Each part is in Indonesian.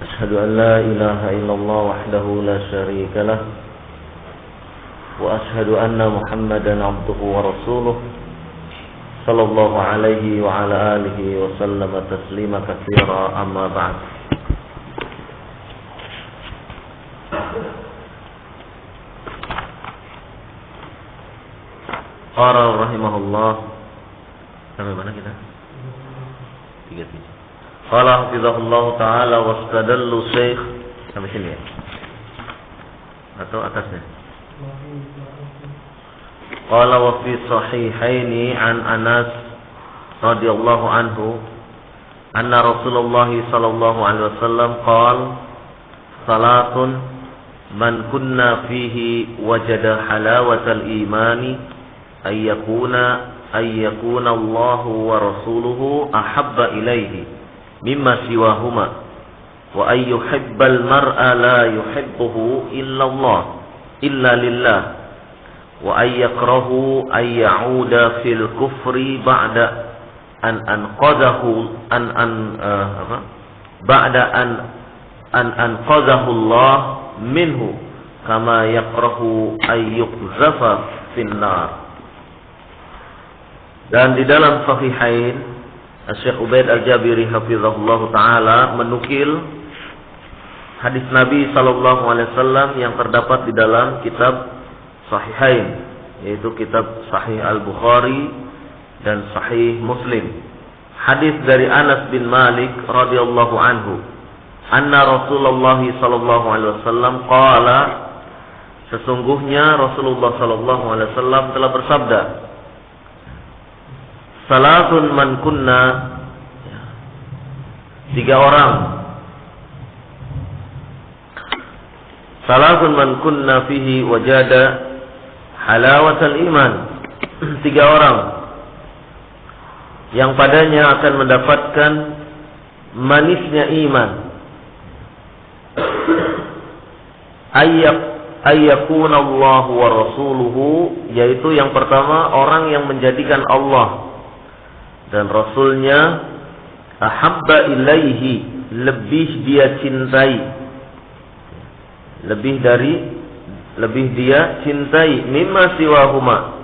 أشهد أن لا إله إلا الله وحده لا شريك له وأشهد أن محمدا عبده ورسوله صلى الله عليه وعلى آله وسلم تسليما كثيرا أما بعد. Qala rahimahullah. Sampai mana kita? 3. Qala hafizahullah ta'ala wastadallu syekh. Sampai sini ya? Atau atasnya? Qala wa fi sahihaini an Anas radhiyallahu anhu anna Rasulullah sallallahu alaihi wasallam qala salatun man kunna fihi wajada halawatal imani ayyakuna Allah wa rasuluhu ahabba ilaihi mimma siwahuma wa ayyuhibbal mar'a la yuhibbuhu illa Allah illa lillah wa ayyakrahu ayyauda fil kufri ba'da an anqadahu anqadahu Allah minhu kama yakrahu ayyuqzafa fin nar. Dan di dalam Sahihain, Syekh Ubaid Al-Jabiri hafizahullah ta'ala menukil hadis Nabi sallallahu alaihi wasallam yang terdapat di dalam kitab Sahihain, yaitu kitab Sahih Al-Bukhari dan Sahih Muslim. Hadis dari Anas bin Malik radhiyallahu anhu, anna Rasulullah sallallahu alaihi wasallam qala, sesungguhnya Rasulullah sallallahu alaihi wasallam telah bersabda, salatun man kunna, 3 orang. Salatun man kunna fihi wajada halawatal iman. 3 orang yang padanya akan mendapatkan manisnya iman. Ayyakuna Allah wa rasuluhu, yaitu yang pertama orang yang menjadikan Allah dan Rasulnya ahabba ilaihi, lebih dia cintai, lebih dia cintai mimma siwahuma,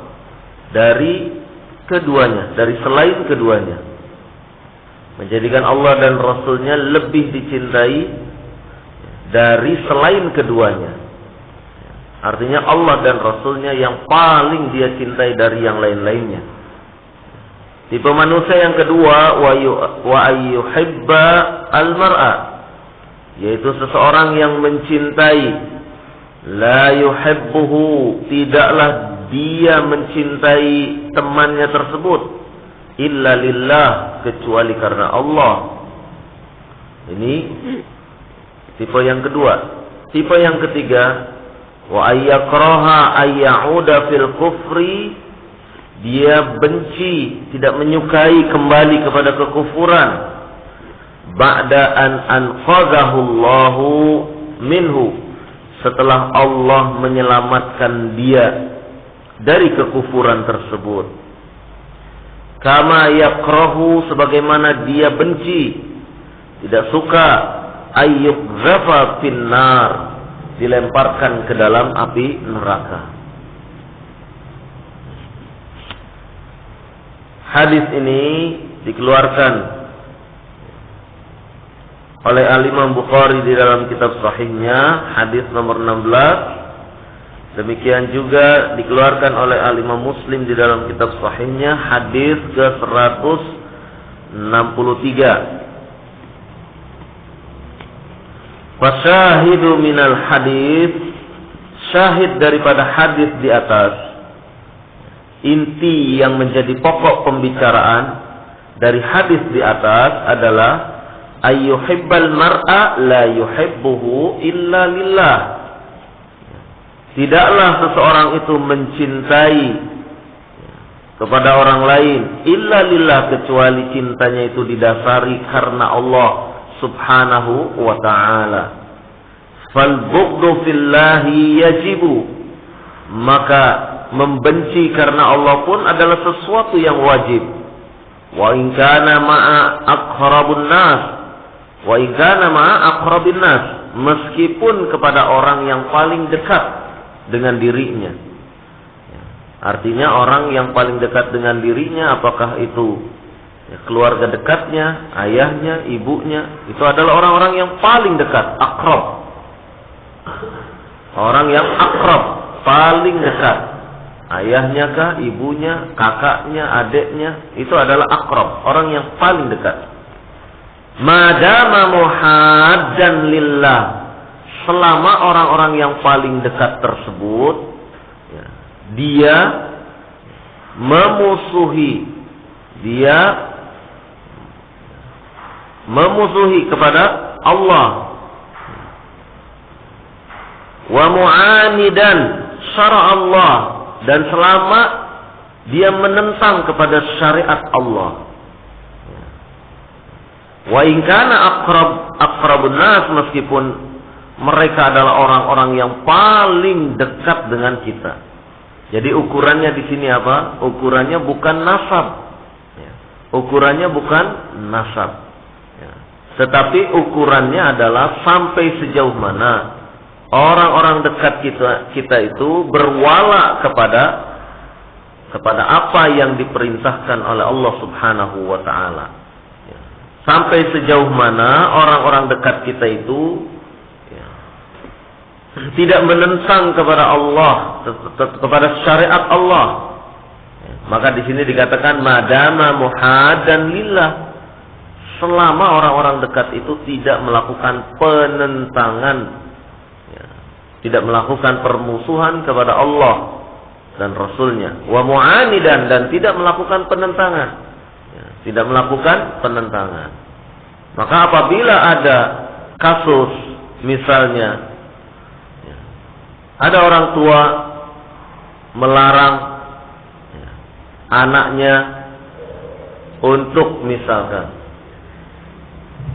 dari keduanya, dari selain keduanya. Menjadikan Allah dan Rasulnya lebih dicintai dari selain keduanya. Artinya Allah dan Rasulnya yang paling dia cintai dari yang lain-lainnya. Tipe manusia yang kedua, wa ayyuhibba al-mar'a, yaitu seseorang yang mencintai, la yuhibbuhu, tidaklah dia mencintai temannya tersebut, illa lillah, kecuali karena Allah. Ini tipe yang kedua. Tipe yang ketiga, wa ayyakraha ayyauda fil kufri, dia benci, tidak menyukai kembali kepada kekufuran, ba'da an anqadhahu Allahu minhu, setelah Allah menyelamatkan dia dari kekufuran tersebut. Kama yakrahu, sebagaimana dia benci, tidak suka, ayyuqzafa finnar, dilemparkan ke dalam api neraka. Hadis ini dikeluarkan oleh Al-Imam Bukhari di dalam kitab sahihnya, hadis nomor 16. Demikian juga dikeluarkan oleh Al-Imam Muslim di dalam kitab sahihnya, hadis ke-163. Fasyahidu minal hadis, syahid daripada hadis di atas, inti yang menjadi pokok pembicaraan dari hadis di atas adalah ayyuhibbal mar'a la yuhibbuhu illa lillah. Tidaklah seseorang itu mencintai kepada orang lain illa lillah, kecuali cintanya itu didasari karena Allah subhanahu wa ta'ala. Fal bughdu fillahi yajibu, maka membenci karena Allah pun adalah sesuatu yang wajib. Wa in kana ma'a aqrabun nas, Wa in kana ma'a aqrabin nas, meskipun kepada orang yang paling dekat dengan dirinya. Artinya orang yang paling dekat dengan dirinya, apakah itu keluarga dekatnya, ayahnya, ibunya, itu adalah orang-orang yang paling dekat, akrab. Orang yang akrab, paling dekat. Ayahnya kah, ibunya, kakaknya, adiknya, itu adalah akrab, orang yang paling dekat. Madama muhaddan lillah, selama orang-orang yang paling dekat tersebut dia memusuhi kepada Allah, wa mu'anidan syara Allah, dan selama dia menentang kepada syariat Allah. Wa in kana aqrabun nas, meskipun mereka adalah orang-orang yang paling dekat dengan kita. Jadi ukurannya di sini apa? Ukurannya bukan nasab. Ukurannya bukan nasab. Tetapi ukurannya adalah sampai sejauh mana orang-orang dekat kita itu berwala kepada apa yang diperintahkan oleh Allah Subhanahu wa taala. Sampai sejauh mana orang-orang dekat kita itu tidak menentang kepada Allah, kepada syariat Allah. Maka di sini dikatakan madama muhaddan lillah, selama orang-orang dekat itu tidak melakukan penentangan, tidak melakukan permusuhan kepada Allah dan Rasulnya, wa mu'anidan, dan tidak melakukan penentangan. Tidak melakukan penentangan. Maka apabila ada kasus, misalnya ada orang tua melarang anaknya untuk misalkan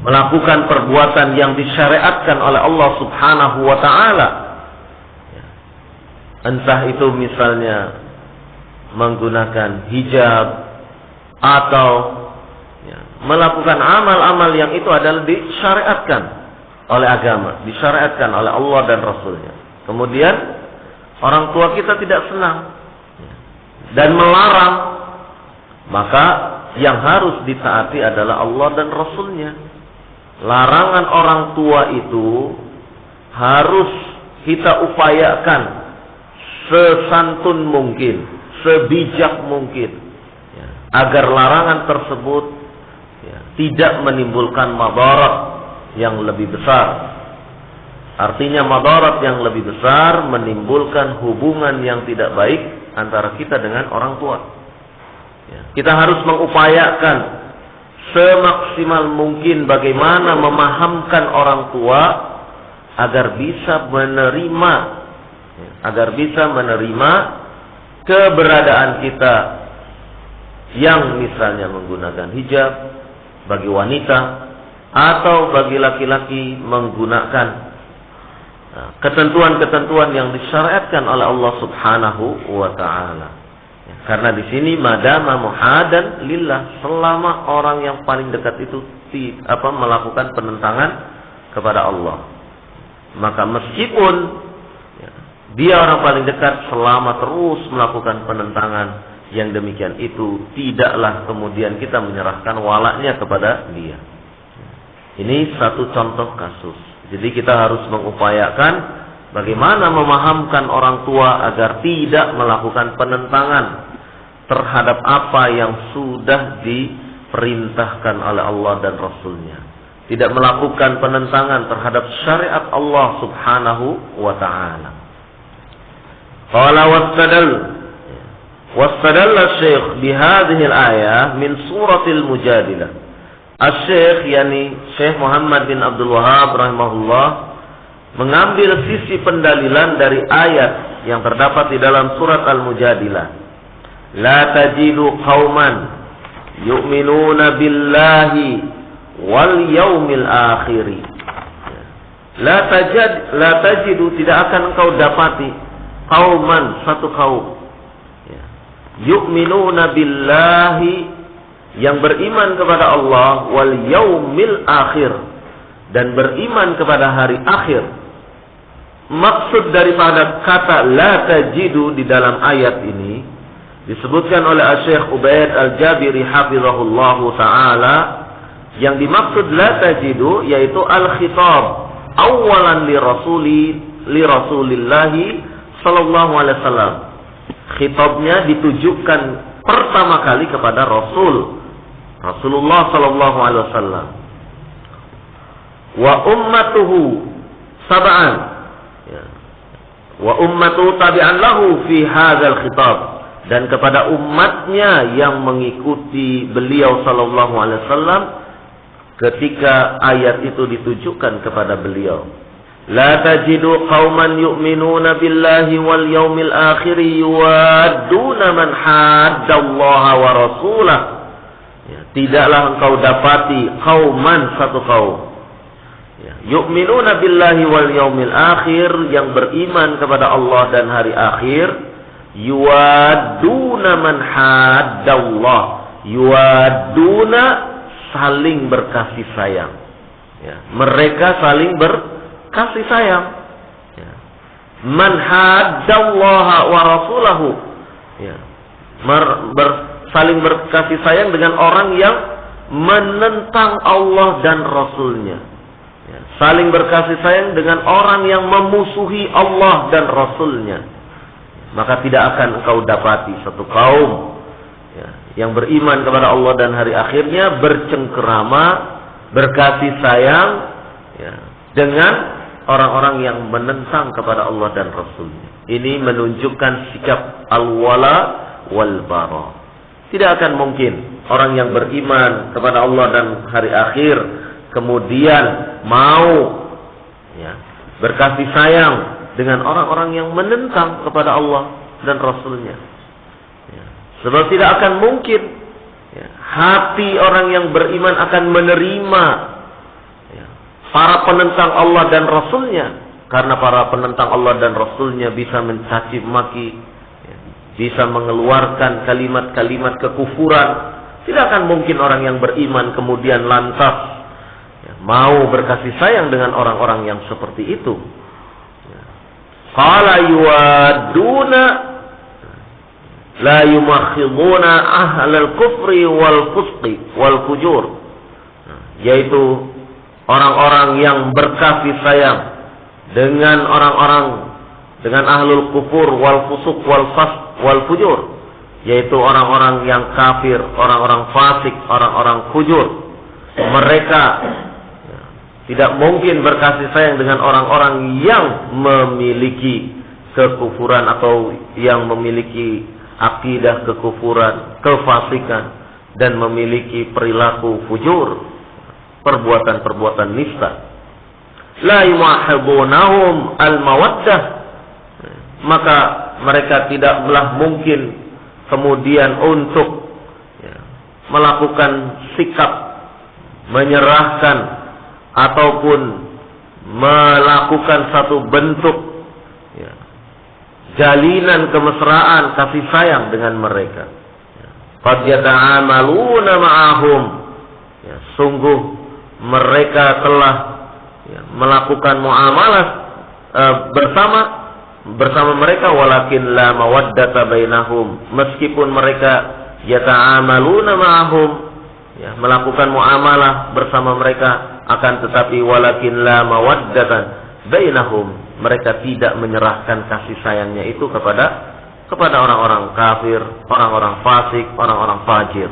melakukan perbuatan yang disyariatkan oleh Allah Subhanahu wa taala, entah itu misalnya menggunakan hijab atau melakukan amal-amal yang itu adalah disyariatkan oleh agama, disyariatkan oleh Allah dan Rasulnya. Kemudian orang tua kita tidak senang dan melarang, maka yang harus ditaati adalah Allah dan Rasulnya. Larangan orang tua itu harus kita upayakan sesantun mungkin, sebijak mungkin, agar larangan tersebut tidak menimbulkan madarat yang lebih besar. Artinya madarat yang lebih besar menimbulkan hubungan yang tidak baik antara kita dengan orang tua. Kita harus mengupayakan semaksimal mungkin bagaimana memahamkan orang tua agar bisa menerima keberadaan kita yang misalnya menggunakan hijab bagi wanita atau bagi laki-laki menggunakan ketentuan-ketentuan yang disyariatkan oleh Allah Subhanahu wa taala. Karena di sini madama muhadan lillah, selama orang yang paling dekat itu melakukan penentangan kepada Allah. Maka meskipun dia orang paling dekat, selama terus melakukan penentangan yang demikian itu, tidaklah kemudian kita menyerahkan walaknya kepada dia. Ini satu contoh kasus. Jadi kita harus mengupayakan bagaimana memahamkan orang tua agar tidak melakukan penentangan terhadap apa yang sudah diperintahkan oleh Allah dan Rasulnya. Tidak melakukan penentangan terhadap syariat Allah Subhanahu wa ta'ala. Qala wastadalla Syekh bihadhihi al-ayah min suratil Mujadilah. Asy-Syekh yakni Syekh Muhammad bin Abdul Wahhab rahimahullah mengambil sisi pendalilan dari ayat yang terdapat di dalam surat Al-Mujadilah. La tajidu qauman yu'minuna billahi wal yaumil akhir. La tajidu, tidak akan engkau dapati qauman, satu kaum, yu'minuna billahi, yang beriman kepada Allah, wal yaumil akhir, dan beriman kepada hari akhir. Maksud daripada kata la tajidu di dalam ayat ini disebutkan oleh Syekh Ubaid Al-Jabiri hafizahullahu taala, yang dimaksud la tajidu yaitu al-khitab awalan li Rasulillahi sallallahu alaihi wasallam. Khitabnya ditujukan pertama kali kepada Rasulullah sallallahu alaihi wasallam. Wa ummatuhu sab'an, ya. Wa ummatu tabi'an lahu fi hadzal khitab, dan kepada umatnya yang mengikuti beliau sallallahu alaihi wasallam ketika ayat itu ditujukan kepada beliau. La tajidu qauman yu'minuna billahi wal yaumil akhir yuwadduna man haddallaha wa rasulah. Ya, tidaklah engkau dapati qauman, satu kaum, yu'minuna billahi wal yaumil akhir, yang beriman kepada Allah dan hari akhir, yuwadduna man haddallah. Yuwadduna saling berkasih sayang, ya, mereka saling berkasih sayang, ya. Man haddallaha wa rasulahu, ya, saling berkasih sayang dengan orang yang menentang Allah dan Rasulnya. Saling berkasih sayang dengan orang yang memusuhi Allah dan Rasulnya. Maka tidak akan engkau dapati satu kaum, ya, yang beriman kepada Allah dan hari akhirnya bercengkerama, berkasih sayang, ya, dengan orang-orang yang menentang kepada Allah dan Rasulnya. Ini menunjukkan sikap al-wala wal-bara. Tidak akan mungkin orang yang beriman kepada Allah dan hari akhir kemudian mau, ya, berkasih sayang dengan orang-orang yang menentang kepada Allah dan Rasulnya, ya. Sebab tidak akan mungkin, ya, hati orang yang beriman akan menerima, ya, para penentang Allah dan Rasulnya, karena para penentang Allah dan Rasulnya bisa mencaci maki, ya, bisa mengeluarkan kalimat-kalimat kekufuran. Tidak akan mungkin orang yang beriman kemudian lantas mau berkasih sayang dengan orang-orang yang seperti itu. Qala yuwaduna la yumakhiduna ahlal kufri wal fusqi wal fujur, yaitu orang-orang yang berkasih sayang dengan orang-orang, dengan ahlul kufur wal fusuq wal fasq wal fujur, yaitu orang-orang yang kafir, orang-orang fasik, orang-orang fujur. Mereka tidak mungkin berkasih sayang dengan orang-orang yang memiliki kekufuran atau yang memiliki akidah kekufuran, kefasikan, dan memiliki perilaku fujur, perbuatan-perbuatan nista. La yumahibbunahum al-mawaddah, maka mereka tidaklah mungkin kemudian untuk, ya, melakukan sikap menyerahkan ataupun melakukan satu bentuk, ya, jalinan kemesraan kasih sayang dengan mereka. Qad yata'amaluna ma'ahum, ya, sungguh mereka telah, ya, melakukan muamalah bersama mereka, walakin la mawaddata bainahum, meskipun mereka yata'amaluna ma'ahum, ya, melakukan muamalah bersama mereka, akan tetapi walakin la mawaddatan bainahum, mereka tidak menyerahkan kasih sayangnya itu kepada orang-orang kafir, orang-orang fasik, orang-orang fajir.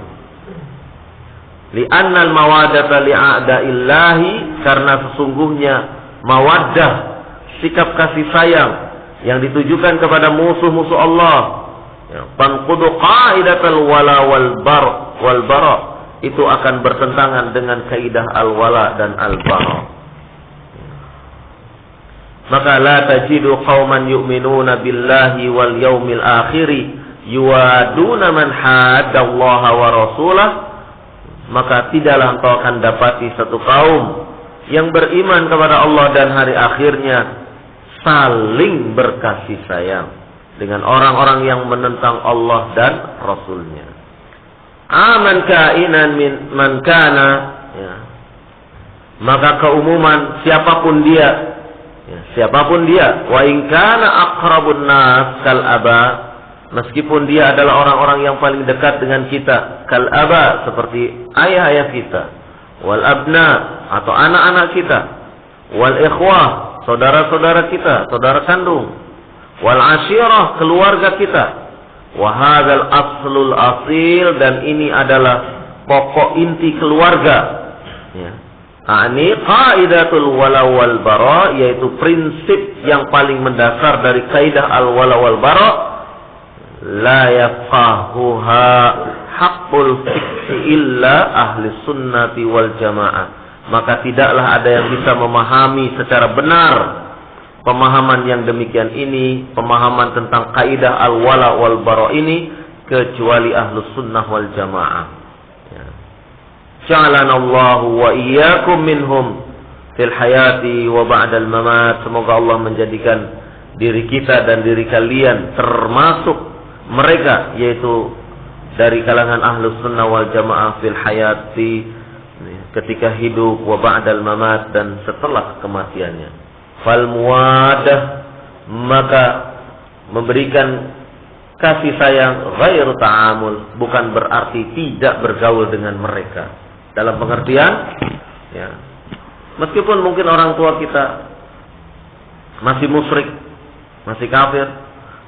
Li'anna al-mawaddata li'a'da'illahi, karena sesungguhnya mawaddah, sikap kasih sayang yang ditujukan kepada musuh-musuh Allah, tanqudu qa'idatal wala wal bara, itu akan bertentangan dengan kaidah al-wala dan al-bara. Maka la tajidu qauman yu'minuna billahi wal yaumil akhir yuwaduna man haddallaha wa rasulah, maka tidaklah engkau akan dapati satu kaum yang beriman kepada Allah dan hari akhirnya saling berkasih sayang dengan orang-orang yang menentang Allah dan Rasulnya. Aman kainan min man kana, ya, maka keumuman siapapun dia, wa in kana aqrabun nas kal aba, meskipun dia adalah orang-orang yang paling dekat dengan kita, kal aba, seperti ayah-ayah kita, wal abna, atau anak-anak kita, wal ikhwah, saudara-saudara kita, saudara kandung, wal ashirah, keluarga kita, wa hadzal aslul asil, dan ini adalah pokok inti keluarga, ya. Ani qaidatul wala wal bara, yaitu prinsip yang paling mendasar dari kaidah al wala wal bara, la yafqahuha haqqul fiqh illa ahli sunnati wal jamaah. Maka tidaklah ada yang bisa memahami secara benar pemahaman yang demikian ini, pemahaman tentang kaidah al wala wal bara ini, kecuali ahli sunnah wal jamaah. Ja'alanallahu wa iyyakum minhum fil hayati wa ba'dal mamat. Semoga Allah menjadikan diri kita dan diri kalian termasuk mereka, yaitu dari kalangan ahlus sunnah wal jamaah fil hayati, ketika hidup, wa ba'dal mamat, dan setelah kematiannya. Fal muwadah, maka memberikan kasih sayang, ghairu ta'amul, bukan berarti tidak bergaul dengan mereka. Dalam pengertian, ya, meskipun mungkin orang tua kita masih musyrik, masih kafir,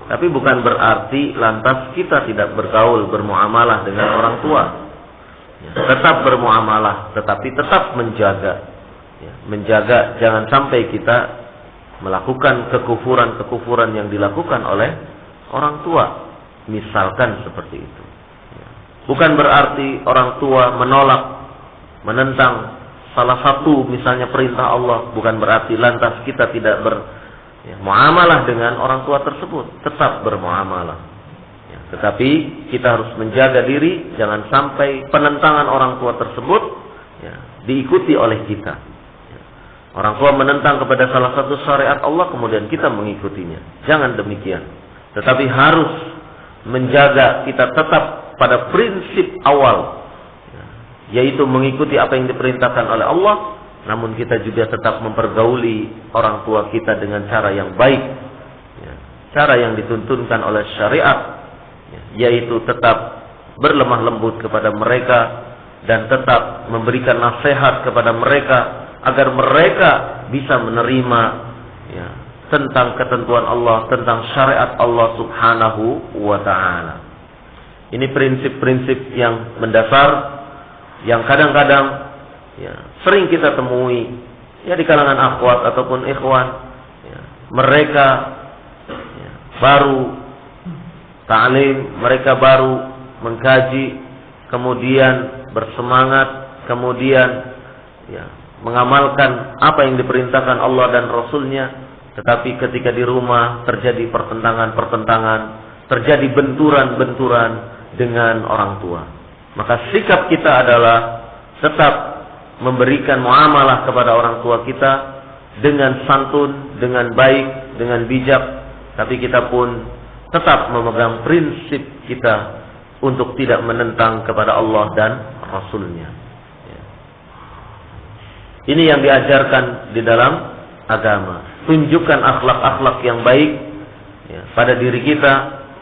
tapi bukan berarti lantas kita tidak bergaul, bermuamalah dengan orang tua. Ya, tetap bermuamalah, tetapi tetap menjaga, ya, menjaga jangan sampai kita melakukan kekufuran-kekufuran yang dilakukan oleh orang tua, misalkan seperti itu. Ya. Bukan berarti orang tua menolak, menentang salah satu misalnya perintah Allah, bukan berarti lantas kita tidak bermuamalah dengan orang tua tersebut, tetap bermuamalah. Ya, tetapi kita harus menjaga diri, jangan sampai penentangan orang tua tersebut, ya, diikuti oleh kita. Ya, orang tua menentang kepada salah satu syariat Allah, kemudian kita mengikutinya. Jangan demikian. Tetapi harus menjaga kita tetap pada prinsip awal, yaitu mengikuti apa yang diperintahkan oleh Allah, namun kita juga tetap mempergauli orang tua kita dengan cara yang baik, ya, cara yang dituntunkan oleh syariat, ya, yaitu tetap berlemah lembut kepada mereka dan tetap memberikan nasihat kepada mereka agar mereka bisa menerima, ya, tentang ketentuan Allah, tentang syariat Allah subhanahu wa ta'ala. Ini prinsip-prinsip yang mendasar, yang kadang-kadang, ya, sering kita temui, ya, di kalangan akhwat ataupun ikhwan, ya, mereka, ya, baru ta'lim, mereka baru mengkaji, kemudian bersemangat, kemudian, ya, mengamalkan apa yang diperintahkan Allah dan Rasulnya, tetapi ketika di rumah terjadi pertentangan-pertentangan, terjadi benturan-benturan dengan orang tua. Maka sikap kita adalah tetap memberikan muamalah kepada orang tua kita dengan santun, dengan baik, dengan bijak, tapi kita pun tetap memegang prinsip kita untuk tidak menentang kepada Allah dan Rasulnya. Ini yang diajarkan di dalam agama. Tunjukkan akhlak-akhlak yang baik, ya, pada diri kita,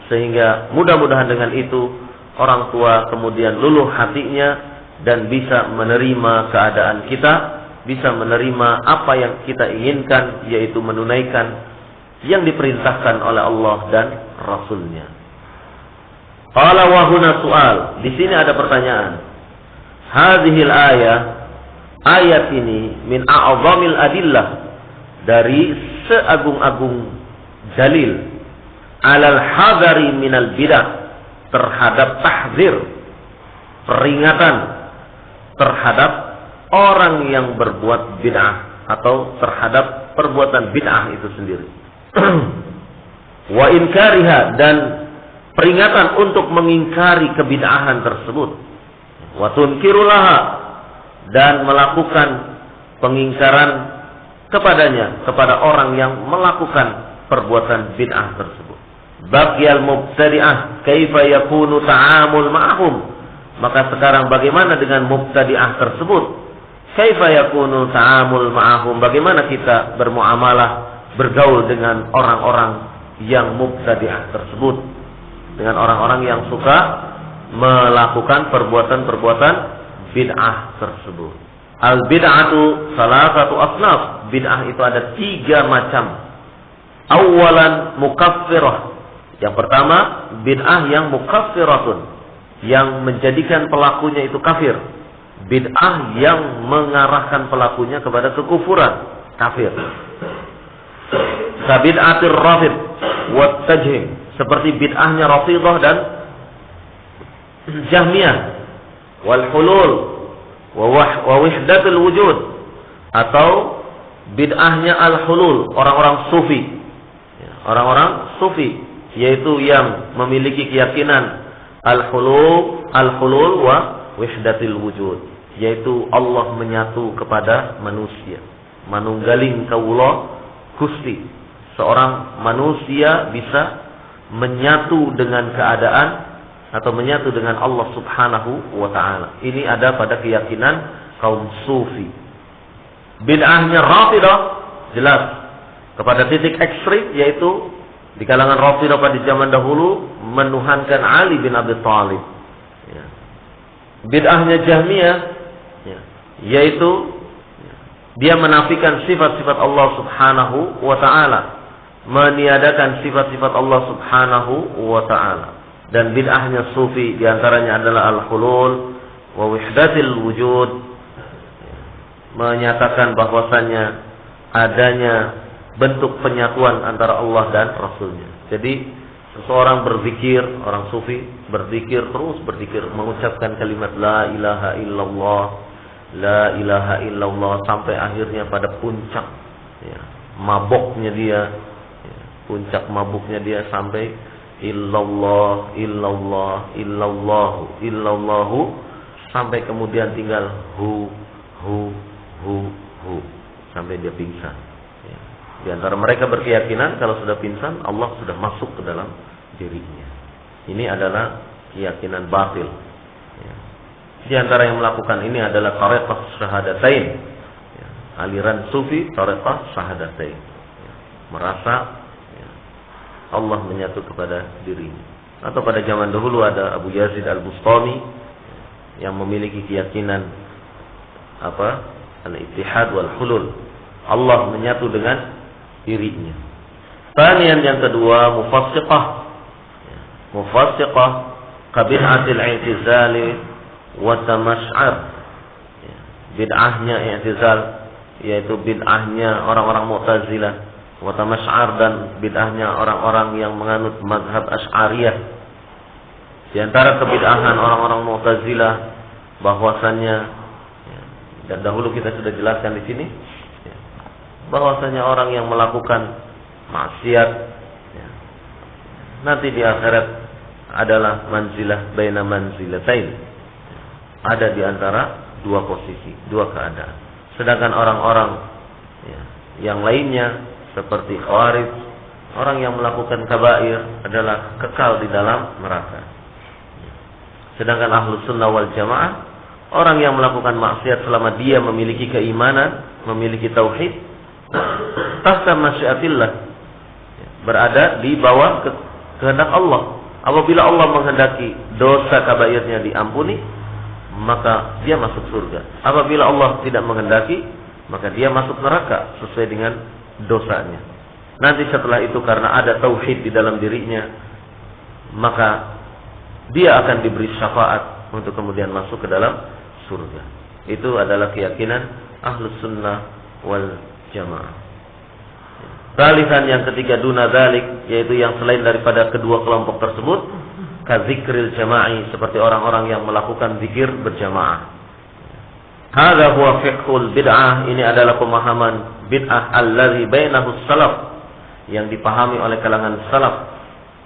sehingga mudah-mudahan dengan itu orang tua kemudian luluh hatinya dan bisa menerima keadaan kita, bisa menerima apa yang kita inginkan, yaitu menunaikan yang diperintahkan oleh Allah dan Rasulnya. Qala wa huna su'al. Di sini ada pertanyaan. Hadhil ayat ini min a'zamil adillah, dari seagung-agung dalil alal hadari minal bidah, terhadap tahzir, peringatan terhadap orang yang berbuat bid'ah atau terhadap perbuatan bid'ah itu sendiri. Wa inkariha, dan peringatan untuk mengingkari kebid'ahan tersebut. Wa tunkirulaha, dan melakukan pengingkaran kepadanya, kepada orang yang melakukan perbuatan bid'ah tersebut. Baqiyal mubtadi'ah kaifa yakunu ta'amul ma'hum. Maka sekarang bagaimana dengan mubtadi'ah tersebut? kaifa yakunu ta'amul ma'ahum, bagaimana kita bermuamalah, bergaul dengan orang-orang yang mubtadi'ah tersebut, dengan orang-orang yang suka melakukan perbuatan-perbuatan bid'ah tersebut. Al bid'atu salasatu asnaf. Bid'ah itu ada 3 macam. Awalan mukaffirah. Yang pertama, bid'ah yang mukaffiratun, yang menjadikan pelakunya itu kafir. Bid'ah yang mengarahkan pelakunya kepada kekufuran, kafir. Kabid'atir rafid wat tajhim, seperti bid'ahnya Rafidhah dan Jahmiyah, wal hulul wa wahdatul wujud, atau bid'ahnya al-hulul, orang-orang sufi. Orang-orang sufi, yaitu yang memiliki keyakinan al-hulul wa wahdatul wujud, yaitu Allah menyatu kepada manusia. Manunggaling kawula Gusti, seorang manusia bisa menyatu dengan keadaan atau menyatu dengan Allah Subhanahu wa ta'ala. Ini ada pada keyakinan kaum sufi. Bid'ahnya Rafidah jelas kepada titik ekstrim, yaitu di kalangan Rafidah pada zaman dahulu menuhankan Ali bin Abi Thalib. Bid'ahnya Jahmiyah, yaitu dia menafikan sifat-sifat Allah Subhanahu wa ta'ala, meniadakan sifat-sifat Allah Subhanahu wa ta'ala. Dan bid'ahnya sufi diantaranya adalah al-hulul wa wahdatil wujud, menyatakan bahwasannya adanya bentuk penyatuan antara Allah dan Rasulnya. Jadi seseorang berzikir, orang sufi berzikir, terus berzikir, mengucapkan kalimat la ilaha illallah, la ilaha illallah, sampai akhirnya pada puncak mabuknya dia, puncak mabuknya dia sampai illallah, illallah, illallahu, illallahu, sampai kemudian tinggal hu, sampai dia pingsan. Di antara mereka berkeyakinan kalau sudah pingsan, Allah sudah masuk ke dalam dirinya. Ini adalah keyakinan batil. Di antara yang melakukan ini adalah tariqah syahadatain, aliran sufi tariqah syahadatain, merasa Allah menyatu kepada dirinya. Atau pada zaman dahulu ada Abu Yazid Al-Bustami yang memiliki keyakinan al-ittihad wal hulul, Allah menyatu dengan dirinya. Kemudian yang kedua, mufassiqah kabid'atil i'tizali wa tamash'ar. Bid'ahnya i'tizal, yaitu bid'ahnya orang-orang Mu'tazilah, wa tamash'ar, dan bid'ahnya orang-orang yang menganut mazhab Asy'ariyah. Di antara kebid'ahan orang-orang Mu'tazilah bahwasannya, dan dahulu kita sudah jelaskan di sini, bahwasanya orang yang melakukan maksiat nanti di akhirat adalah manzilah baina manzilatain, ada di antara dua posisi, dua keadaan. Sedangkan orang-orang yang lainnya seperti Khawarij, orang yang melakukan kabair adalah kekal di dalam neraka. Sedangkan Ahlus Sunnah wal Jamaah, orang yang melakukan maksiat selama dia memiliki keimanan, memiliki tauhid, tahta masyiatillah, berada di bawah kehendak Allah. Apabila Allah menghendaki dosa kabairnya diampuni, maka dia masuk surga. Apabila Allah tidak menghendaki, maka dia masuk neraka sesuai dengan dosanya. Nanti setelah itu karena ada tauhid di dalam dirinya, maka dia akan diberi syafaat untuk kemudian masuk ke dalam surga. Itu adalah keyakinan Ahlus Sunnah wal Jamaah. Salisan yang ketiga, duna dzalik, yaitu yang selain daripada kedua kelompok tersebut, kadzikril jama'i, seperti orang-orang yang melakukan zikir berjamaah. Hadza huwa fiqhul bid'ah, ini adalah pemahaman bid'ah allazi bainahu salaf, yang dipahami oleh kalangan salaf.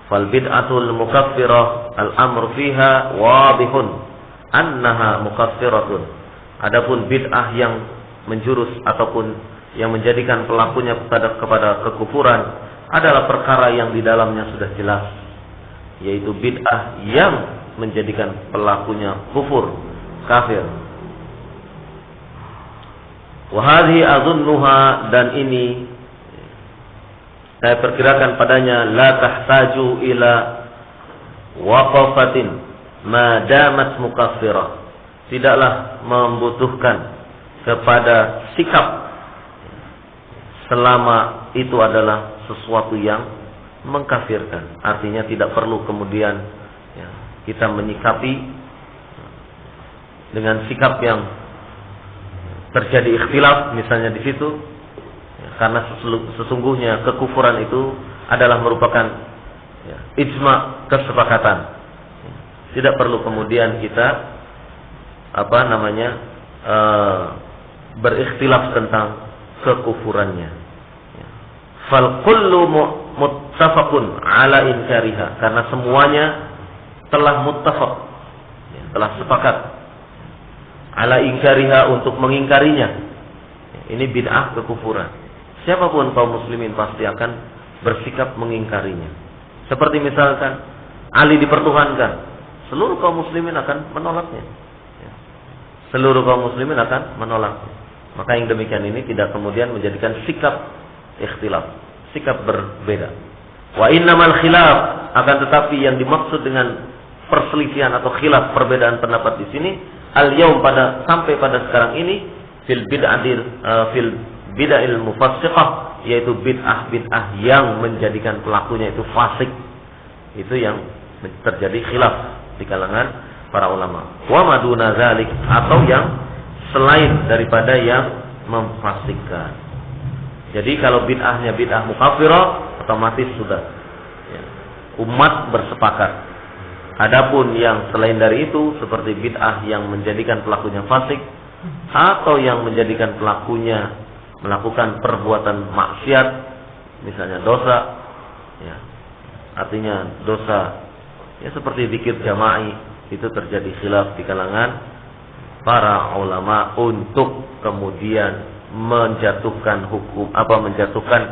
Fal bid'atul mukaffirah al-amru fiha wadihun annaha mukaffiratun. Adapun bid'ah yang menjurus ataupun yang menjadikan pelakunya kepada kekufuran adalah perkara yang di dalamnya sudah jelas, yaitu bid'ah yang menjadikan pelakunya kufur, kafir. Wa hadhihi adhunnuha, dan ini saya perkirakan padanya la tahtaju ila waqafatin ma damat mukaffirah, tidaklah membutuhkan kepada sikap selama itu adalah sesuatu yang mengkafirkan. Artinya tidak perlu kemudian kita menyikapi dengan sikap yang terjadi ikhtilaf misalnya di situ, karena sesungguhnya kekufuran itu adalah merupakan ijma, kesepakatan. Tidak perlu kemudian kita berikhtilaf tentang kekufurannya. Fal kullu muttafaqun ala inkariha, karena semuanya telah muttafaq, telah sepakat ala inkariha, untuk mengingkarinya. Ini bid'ah, kekufuran. Siapapun kaum muslimin pasti akan bersikap mengingkarinya. Seperti misalkan Ali dipertuhankan, seluruh kaum muslimin akan menolaknya. Seluruh kaum muslimin akan menolaknya. Maka yang demikian ini tidak kemudian menjadikan sikap ikhtilaf, sikap berbeda. Wa innamal khilaf, akan tetapi yang dimaksud dengan perselisihan atau khilaf, perbedaan pendapat di sini, al-yaum, sampai pada sekarang ini, fil bid'il mufassiqah, yaitu bid'ah yang menjadikan pelakunya itu fasik. Itu yang terjadi khilaf di kalangan para ulama. Wa maduna dzalik, atau yang selain daripada yang memfasikkan. Jadi kalau bid'ahnya bid'ah mukaffirah, otomatis sudah umat bersepakat. Adapun yang selain dari itu, seperti bid'ah yang menjadikan pelakunya fasik, atau yang menjadikan pelakunya melakukan perbuatan maksiat, misalnya dosa, artinya dosa, seperti zikir jama'i, itu terjadi khilaf di kalangan para ulama untuk kemudian menjatuhkan hukum, menjatuhkan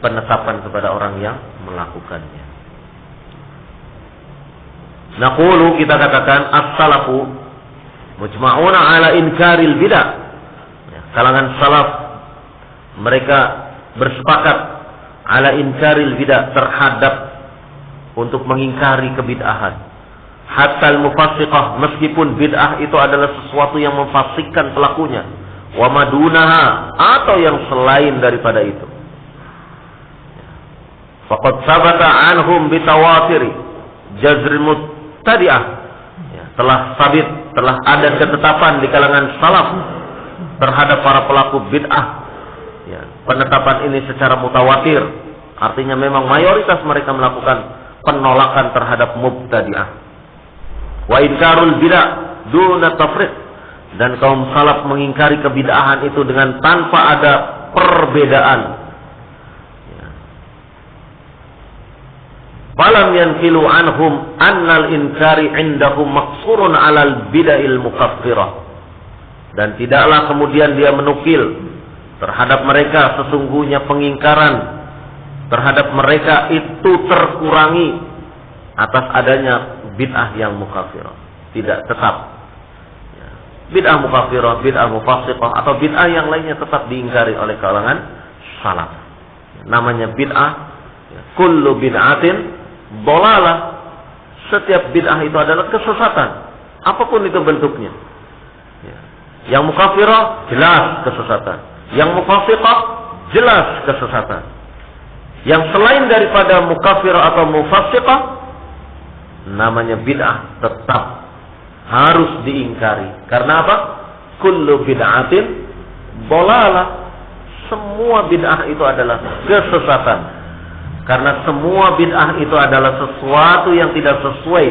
penetapan kepada orang yang melakukannya. Naqulu, kita katakan, as-salafu mujma'una ala inkaril bid'ah. Kalangan salaf mereka bersepakat ala inkaril bid'ah, terhadap untuk mengingkari kebid'ahan. Hatta al-mufassiqah, meskipun bid'ah itu adalah sesuatu yang memfasikkan pelakunya. Wa madunaha, atau yang selain daripada itu. Faqad sabata anhum bitawatiri jazril mubtadi'ah. Telah sabit, telah ada ketetapan di kalangan salaf terhadap para pelaku bid'ah. Penetapan ini secara mutawatir, artinya memang mayoritas mereka melakukan penolakan terhadap mubtadi'ah. Wa inkarul bid'ah duna tafriq, dan kaum salaf mengingkari kebid'ahan itu dengan tanpa ada perbedaan. Falam yanfilu anhum annal inkari indahum maqsurun alal bid'il mukaffirah, dan tidaklah kemudian dia menukil terhadap mereka sesungguhnya pengingkaran terhadap mereka itu terkurangi atas adanya bid'ah yang mukaffirah. Tidak, tetap bid'ah mukaffirah, bid'ah mufassiqah, atau bid'ah yang lainnya tetap diingkari oleh kalangan salaf. Namanya bid'ah, kullu bid'atin dhalalah. Setiap bid'ah itu adalah kesesatan, apapun itu bentuknya. Yang mukaffirah jelas kesesatan, yang mufassiqah jelas kesesatan. Yang selain daripada mukaffirah atau mufassiqah, namanya bid'ah, tetap harus diingkari. Karena apa? Kullu bid'atin dhalalah. Semua bid'ah itu adalah kesesatan. Karena semua bid'ah itu adalah sesuatu yang tidak sesuai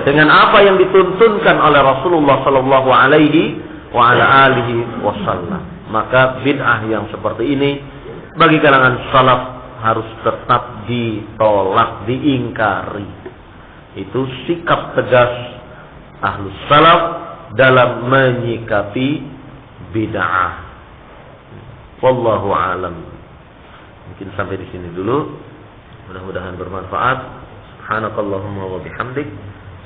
dengan apa yang dituntunkan oleh Rasulullah sallallahu alaihi wa ala alihi wasallam. Maka bid'ah yang seperti ini bagi kalangan salaf harus tetap ditolak, diingkari. Itu sikap tegas ahlus salaf dalam menyikapi bid'ah. Wallahu alam. Mungkin sampai di sini dulu. Mudah-mudahan bermanfaat. Subhanakallahumma wa bihamdik,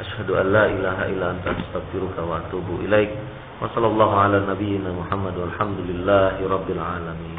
asyhadu an la ilaha illa anta, astaghfiruka wa atubu ilaik. Wassallallahu ala nabiyyina Muhammad walhamdulillahi rabbil alamin.